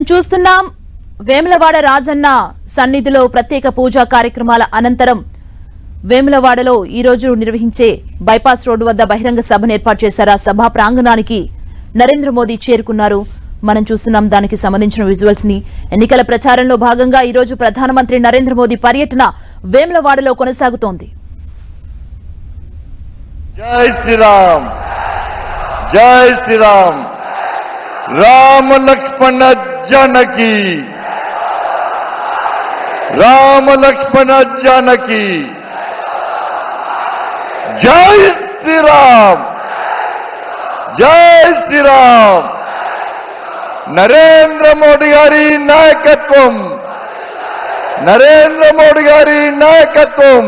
చూస్తున్నాం వేములవాడ రాజన్న సన్నిధిలో ప్రత్యేక పూజా కార్యక్రమాల అనంతరం వేములవాడలో ఈ రోజు నిర్వహించే బైపాస్ రోడ్డు వద్ద బహిరంగ సభను ఏర్పాటు చేశారు. ఆ సభా ప్రాంగణానికి నరేంద్ర మోదీ చేరుకున్నారు. మనం చూస్తున్నాం దానికి సంబంధించిన విజువల్స్ ని. ఎన్నికల ప్రచారంలో భాగంగా ఈ రోజు ప్రధానమంత్రి నరేంద్ర మోదీ పర్యటన వేములవాడలో కొనసాగుతోంది. జై శ్రీరామ్, జై శ్రీరామ్, రామ లక్ష్మణ जानकी, राम लक्ष्मण जानकी, जय श्री राम, जय श्री राम. नरेंद्र मोदी गारी नायकत्वम, नरेंद्र मोदी गारी नायकत्वम,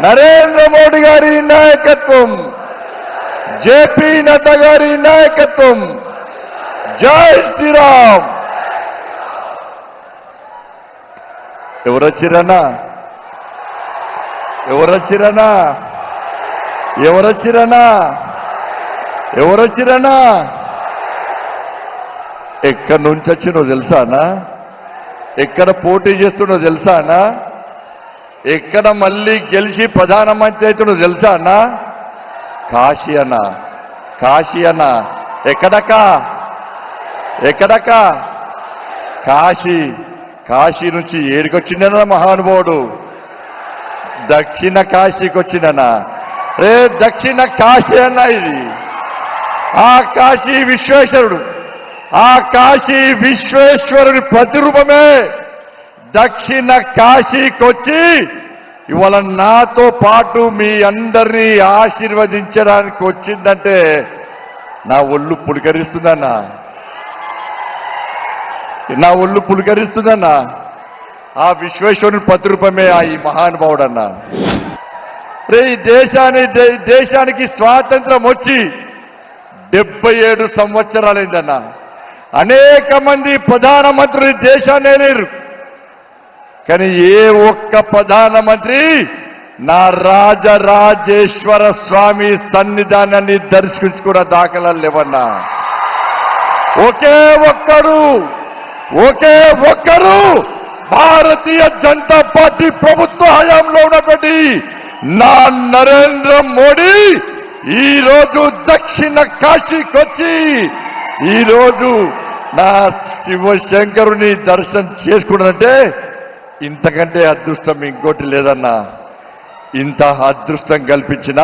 नरेंद्र मोदी गारी नायकत्वम, जेपी नड्डा गारी नायकत्वम. जय श्रीराम. ఎవరొచ్చిరన్నా, ఎవరొచ్చిరన్నా, ఎవరొచ్చిరన్నా, ఎవరొచ్చిరన్నా? ఎక్కడి నుంచి వచ్చినో తెలుసానా? ఎక్కడ పోటీ చేస్తున్నో తెలుసానా? ఎక్కడ మళ్ళీ గెలిచి ప్రధానమంత్రి అవుతున్నో తెలుసానా? కాశీ అన్న, కాశీ అన్న. ఎక్కడక్క, ఎక్కడక్క? కాశీ. కాశీ నుంచి ఏడికొచ్చిండనా మహానుభావుడు? దక్షిణ కాశీకి వచ్చిందనా? రే దక్షిణ కాశీ అన్న ఇది. ఆ కాశీ విశ్వేశ్వరుడు, ఆ కాశీ విశ్వేశ్వరుడి ప్రతిరూపమే దక్షిణ కాశీకి వచ్చి ఇవాళ నాతో పాటు మీ అందరినీ ఆశీర్వదించడానికి వచ్చిందంటే నా ఒళ్ళు పులకరిస్తుందన్నా, నా ఒళ్ళు పులకరిస్తుందన్నా. ఆ విశ్వేశ్వరుని ప్రతిరూపమే ఆ ఈ మహానుభావుడన్నా. రే ఈ దేశానికి స్వాతంత్రం వచ్చి 77 సంవత్సరాలైందన్నా. అనేక మంది ప్రధానమంత్రులు దేశాన్ని లేరు, కానీ ఏ ఒక్క ప్రధానమంత్రి నా రాజరాజేశ్వర స్వామి సన్నిధానాన్ని దర్శించుకున్న దాఖలాలు లేవన్నా. ఒకే ఒక్కరు భారతీయ జనతా పార్టీ ప్రభుత్వ హయాంలో ఉన్నటువంటి నా నరేంద్ర మోడీ ఈ రోజు దక్షిణ కాశీకి వచ్చి ఈ రోజు నా శివశంకరుని దర్శనం చేసుకున్నారంటే ఇంతకంటే అదృష్టం ఇంకోటి లేదన్నా. ఇంత అదృష్టం కల్పించిన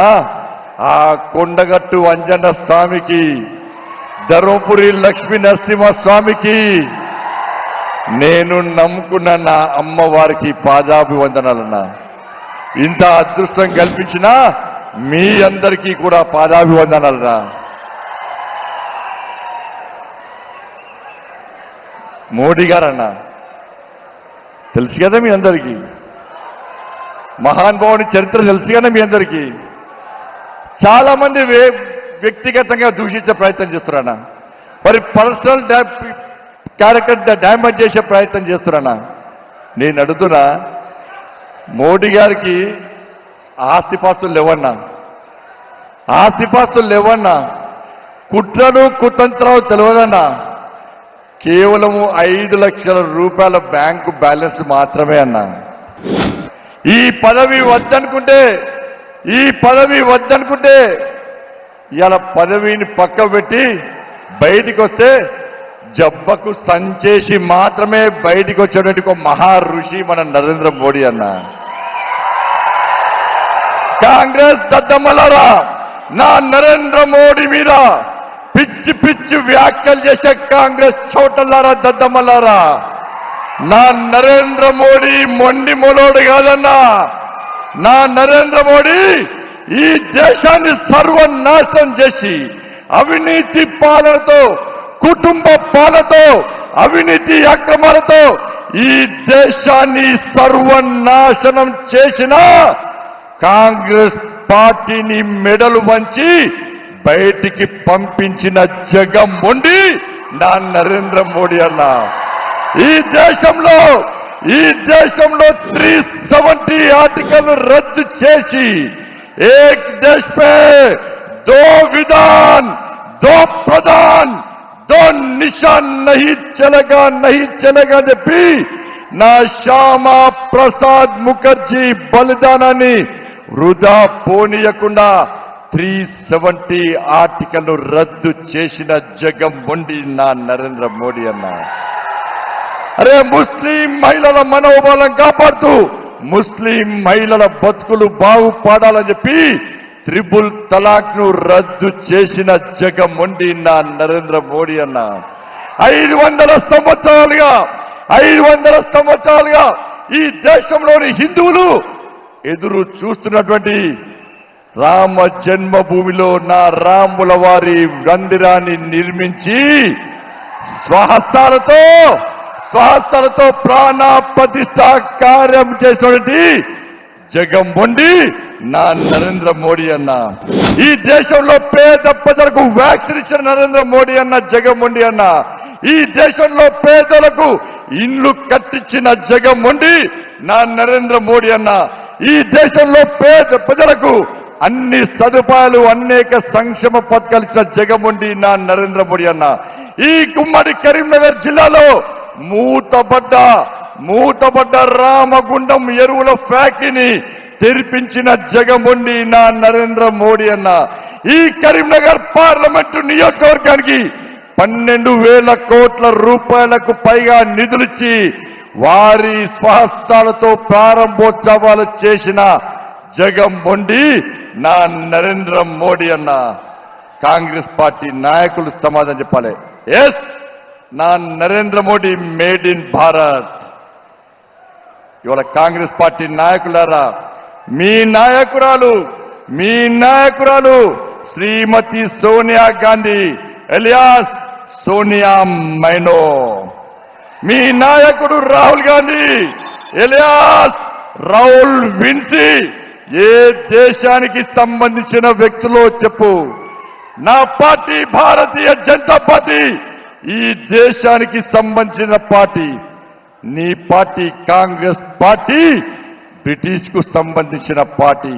ఆ కొండగట్టు అంజన్న స్వామికి, ధర్మపురి లక్ష్మీ నరసింహ స్వామికి, నేను నమ్ముకున్న నా అమ్మవారికి పాదాభివందనాలన్నా. ఇంత అదృష్టం కల్పించిన మీ అందరికీ కూడా పాదాభివందనాలన్నా. మోడీ గారన్నా తెలుసు కదా మీ అందరికీ, మహానుభావుని చరిత్ర తెలుసు కదా మీ అందరికీ. చాలా మంది వ్యక్తిగతంగా దూషించే ప్రయత్నం చేస్తున్నానా, మరి పర్సనల్ క్యారెక్టర్ డ్యామేజ్ చేసే ప్రయత్నం చేస్తున్నానా? నేను అడుగుతున్నా, మోడీ గారికి ఆస్తిపాస్తులు లేవన్నా, ఆస్తిపాస్తులు లేవన్నా, కుట్రలు కుతంత్రాలు తెలియదన్నా. కేవలము 5 లక్షల రూపాయల బ్యాంకు బ్యాలెన్స్ మాత్రమే అన్నా. ఈ పదవి వద్దనుకుంటే ఇవాళ పదవిని పక్క పెట్టి బయటికి వస్తే జబ్బకు సంచేసి మాత్రమే బయటికి వచ్చేటువంటి ఒక మహా ఋషి మన నరేంద్ర మోడీ అన్న. కాంగ్రెస్ దద్దమ్మలారా, నా నరేంద్ర మోడీ మీద పిచ్చి పిచ్చి వ్యాఖ్యలు చేసే కాంగ్రెస్ చోటలారా, దద్దమ్మలారా, నా నరేంద్ర మోడీ మొండి మొలోడు కాదన్నా. నా నరేంద్ర మోడీ ఈ దేశాన్ని సర్వనాశనం చేసి అవినీతి పాలనతో, కుటుంబ పాలనతో, అవినీతి అక్రమాలతో ఈ దేశాన్ని సర్వనాశనం చేసిన కాంగ్రెస్ పార్టీని మెడలు వంచి బయటికి పంపించిన జగన్మోహన్ నా నరేంద్ర మోడీ అన్న. ఈ దేశంలో 370 ఆర్టికల్ రద్దు చేసి ఏక్ దేశ్ పే దో విధాన్ దో ప్రధాన్ తో నిషాన్ నహీ చలేగా చెప్పి నా శ్యామా ప్రసాద్ ముఖర్జీ బలిదానాన్ని వృధా పోనీయకుండా 370 ఆర్టికల్ రద్దు చేసిన జగన్మోహన్ నా నరేంద్ర మోడీ అన్న. అరే ముస్లిం మహిళల మనోబలం కాపాడుతూ ముస్లిం మహిళల బతుకులు బాగుపడాలని చెప్పి త్రిపుల్ తలాక్ ను రద్దు చేసిన జగన్మోహన్ నా నరేంద్ర మోడీ అన్న. 500 సంవత్సరాలుగా ఈ దేశంలోని హిందువులు ఎదురు చూస్తున్నటువంటి రామ జన్మభూమిలో నా రాముల వారి మందిరాన్ని నిర్మించి స్వహస్తాలతో ప్రాణ ప్రతిష్ఠ కార్యం చేసినటువంటి జగన్మోహన్ నా నరేంద్ర మోడీ అన్న. ఈ దేశంలో పేద ప్రజలకు వ్యాక్సిన్ ఇచ్చిన నరేంద్ర మోడీ అన్న జగన్మోహన్ అన్న. ఈ దేశంలో పేదలకు ఇండ్లు కట్టించిన జగన్మోహన్ నా నరేంద్ర మోడీ అన్న. ఈ దేశంలో పేద ప్రజలకు అన్ని సదుపాయాలు అనేక సంక్షేమ పథకాలు ఇచ్చిన జగన్మోహన్ నా నరేంద్ర మోడీ అన్న. ఈ గుమ్మడి కరీంనగర్ జిల్లాలో మూతబడ్డ రామగుండం ఎరువుల ఫ్యాక్టరీని తెరిపించిన జగన్మోహన్ నా నరేంద్ర మోడీ అన్న. ఈ కరీంనగర్ పార్లమెంటు నియోజకవర్గానికి 12,000 కోట్ల రూపాయలకు పైగా నిధులిచ్చి వారి స్వహస్తాలతో ప్రారంభోత్సవాలు చేసిన జగన్మోహన్ నా నరేంద్ర మోడీ అన్న. కాంగ్రెస్ పార్టీ నాయకులు సమాధానం చెప్పాలి. ఎస్, నా నరేంద్ర మోడీ మేడ్ ఇన్ భారత్. ఇవాళ కాంగ్రెస్ పార్టీ నాయకులారా, మీ నాయకురాలు శ్రీమతి సోనియా గాంధీ ఎలియాస్ సోనియా మైనో, మీ నాయకుడు రాహుల్ గాంధీ ఎలియాస్ రాహుల్ విన్సీ ఏ దేశానికి సంబంధించిన వ్యక్తులో చెప్పు. నా పార్టీ భారతీయ జనతా పార్టీ ఈ దేశానికి సంబంధించిన పార్టీ. నీ పార్టీ కాంగ్రెస్ పార్టీ బ్రిటిష్ కు సంబంధించిన పార్టీ.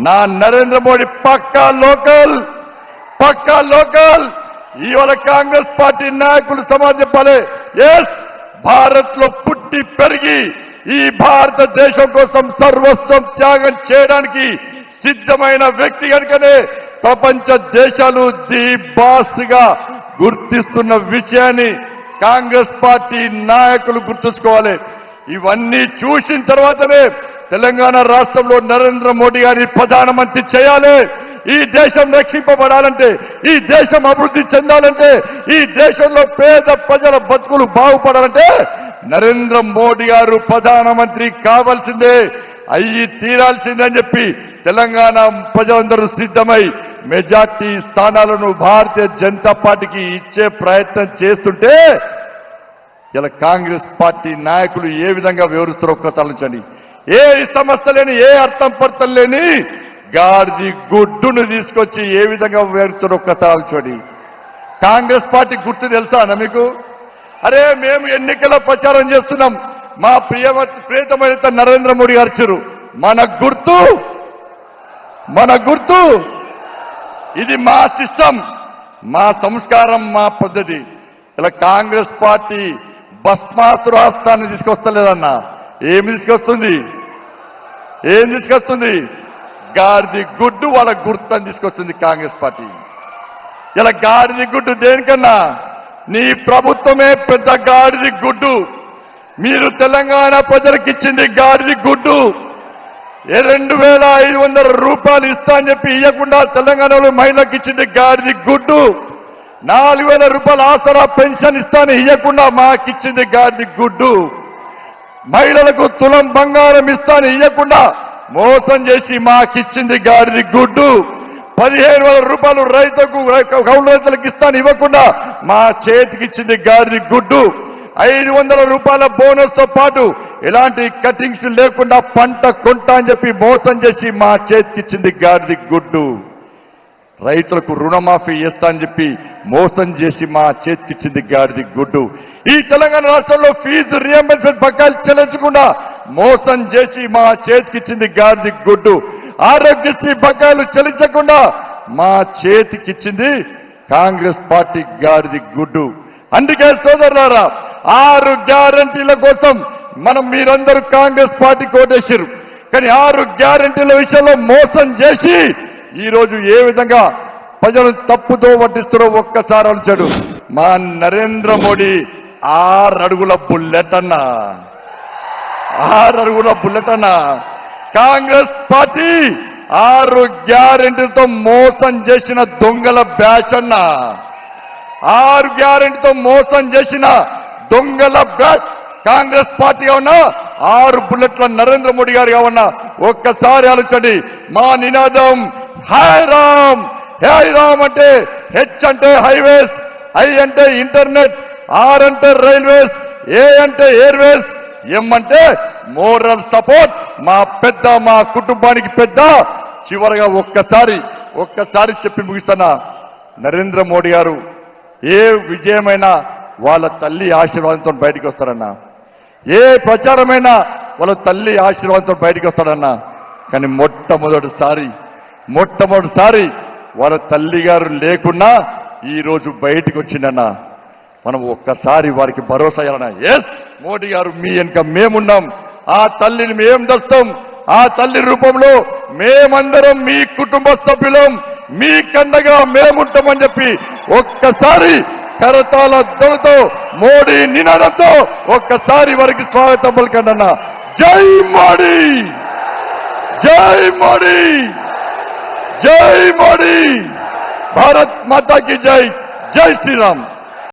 నా నరేంద్ర మోడీ పక్కా లోకల్. ఇవాళ కాంగ్రెస్ పార్టీ నాయకులు సమాజం చెప్పాలి. ఎస్, భారత్ లో పుట్టి పెరిగి ఈ భారతదేశం కోసం సర్వస్వం త్యాగం చేయడానికి సిద్ధమైన వ్యక్తి కనుకనే ప్రపంచ దేశాలు ది బాస్ గా గుర్తిస్తున్న విషయాన్ని కాంగ్రెస్ పార్టీ నాయకులు గుర్తుంచుకోవాలి. ఇవన్నీ చూసిన తర్వాతనే తెలంగాణ రాష్ట్రంలో నరేంద్ర మోడీ గారిని ప్రధానమంత్రి చేయాలి. ఈ దేశం రక్షింపబడాలంటే, ఈ దేశం అభివృద్ధి చెందాలంటే, ఈ దేశంలో పేద ప్రజల బతుకులు బాగుపడాలంటే నరేంద్ర మోడీ గారు ప్రధానమంత్రి కావాల్సిందే, అయ్యి తీరాల్సిందే అని చెప్పి తెలంగాణ ప్రజలందరూ సిద్ధమై మెజార్టీ స్థానాలను భారతీయ జనతా పార్టీకి ఇచ్చే ప్రయత్నం చేస్తుంటే ఇలా కాంగ్రెస్ పార్టీ నాయకులు ఏ విధంగా వివరిస్తారో ఒక్కసారి ఆలోచించండి. ఏ సమస్య లేని, ఏ అర్థం పర్థం లేని గాడిది గుడ్డును తీసుకొచ్చి ఏ విధంగా వివరిస్తారో ఒక్కసారి ఆలోచించండి. కాంగ్రెస్ పార్టీ గుర్తు తెలుసా అన్న మీకు? అరే, మేము ఎన్నికల ప్రచారం చేస్తున్నాం, మా ప్రియతమైన నరేంద్ర మోడీ గారు ఇచ్చారు. మన గుర్తు ఇది మా సిస్టమ్, మా సంస్కారం, మా పద్ధతి. ఇలా కాంగ్రెస్ పార్టీ భస్మాసురాస్త్రాన్ని తీసుకొస్తలేదన్నా. ఏం తీసుకొస్తుంది? గాడిది గుడ్డు వాళ్ళ గుర్తుని తీసుకొస్తుంది కాంగ్రెస్ పార్టీ. ఇలా గాడిది గుడ్డు దేనికన్నా? నీ ప్రభుత్వమే పెద్ద గాడిది గుడ్డు. మీరు తెలంగాణ ప్రజలకు ఇచ్చింది గాడిది గుడ్డు. 2,500 రూపాయలు ఇస్తా అని చెప్పి ఇవ్వకుండా తెలంగాణలో మహిళలకు ఇచ్చింది గాడిది గుడ్డు. 4,000 రూపాయలు ఆసరా పెన్షన్ ఇస్తాను ఇవ్వకుండా మాకిచ్చింది గాడిది గుడ్డు. మహిళలకు తులం బంగారం ఇస్తాను ఇవ్వకుండా మోసం చేసి మాకిచ్చింది గాడిది గుడ్డు. 15,000 రూపాయలు కౌలు రైతులకు ఇస్తాను ఇవ్వకుండా మా చేతికిచ్చింది గాడిది గుడ్డు. 500 రూపాయల బోనస్ తో పాటు ఎలాంటి కటింగ్స్ లేకుండా పంట కొంటా అని చెప్పి మోసం చేసి మా చేతికిచ్చింది గాడిది గుడ్డు. రైతులకు రుణమాఫీ చేస్తా అని చెప్పి మోసం చేసి మా చేతికిచ్చింది గాడిది గుడ్డు. ఈ తెలంగాణ రాష్ట్రంలో ఫీజు రియంబర్స్మెంట్ బకాయిలు చెల్లించకుండా మోసం చేసి మా చేతికిచ్చింది గాడిది గుడ్డు. ఆరోగ్యశ్రీ బకాయిలు చెల్లించకుండా మా చేతికిచ్చింది కాంగ్రెస్ పార్టీ గారిది గుడ్డు. అందుకే సోదరులారా 6 గ్యారంటీల కోసం మీరందరూ కాంగ్రెస్ పార్టీ కోటేశారు. కానీ 6 గ్యారంటీల విషయంలో మోసం చేసి ఈ రోజు ఏ విధంగా ప్రజలను తప్పుతో పట్టిస్తారో ఒక్కసారి ఆలోచించాడు. మా నరేంద్ర మోడీ 6 అడుగుల బుల్లెట్ అన్నా, 6 అడుగుల బుల్లెట్ అన్నా. కాంగ్రెస్ పార్టీ 6 గ్యారెంటీలతో మోసం చేసిన దొంగల బ్యాచ్ అన్నా, 6 గ్యారెంటీతో మోసం చేసిన దొంగల బ్యాచ్ కాంగ్రెస్ పార్టీ కావన్నా, 6 బుల్లెట్ల నరేంద్ర మోడీ గారు కావన్నా. ఒక్కసారి ఆలోచండి. మా నినాదం హై రామ్. హై రామ్ అంటే హెచ్ అంటే హైవేస్, ఐ అంటే ఇంటర్నెట్, ఆర్ అంటే రైల్వేస్, ఏ అంటే ఎయిర్వేస్, ఎం అంటే మోరల్ సపోర్ట్. మా కుటుంబానికి పెద్ద. చివరగా ఒక్కసారి చెప్పి ముగిస్తున్నా. నరేంద్ర మోడీ గారు ఏ విజయమైనా వాళ్ళ తల్లి ఆశీర్వాదంతో బయటికి వస్తారన్నా, ఏ ప్రచారమైనా వాళ్ళ తల్లి ఆశీర్వాదంతో బయటికి వస్తాడన్నా. కానీ మొట్టమొదటిసారి వాళ్ళ తల్లి గారు లేకున్నా ఈ రోజు బయటికి వచ్చిందన్నా. మనం ఒక్కసారి వారికి భరోసా ఇవ్వాలన్నా. ఎస్, మోడీ గారు మీ వెనుక మేమున్నాం. ఆ తల్లిని మేం దస్తాం. ఆ తల్లి రూపంలో మేమందరం మీ కుటుంబ సభ్యులం, మీ కండగా మేముంటామని చెప్పి ఒక్కసారి కరతాల ధ్వనితో మోడీ నినాదంతో ఒక్కసారి వారికి స్వాగతం పలకండి అన్న. జై మోడీ, జై మోడీ, జై మోడీ. భారత్ మాతా की जय. जय श्री राम.